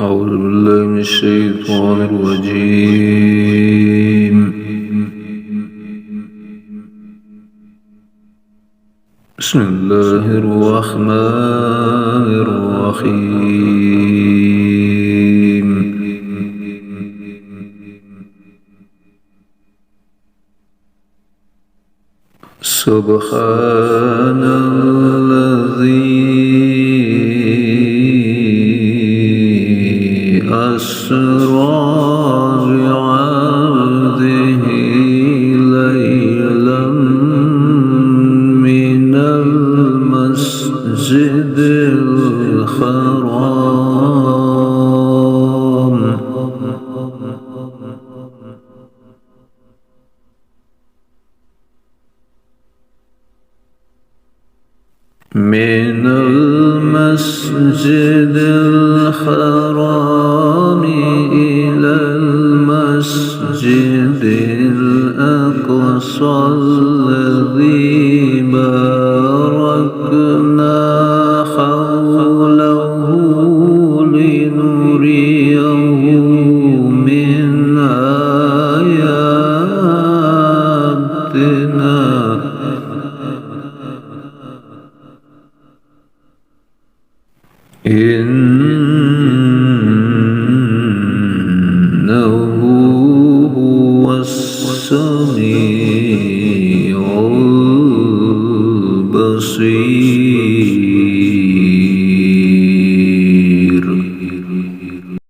أعوذ بالله من الشيطان الرجيم. بسم الله الرحمن الرحيم. سبحان الذي أسرى بعبده ليلا من المسجد الحرام إلى المسجد الأقصى الذي باركنا حوله لنريه من آياتنا إنه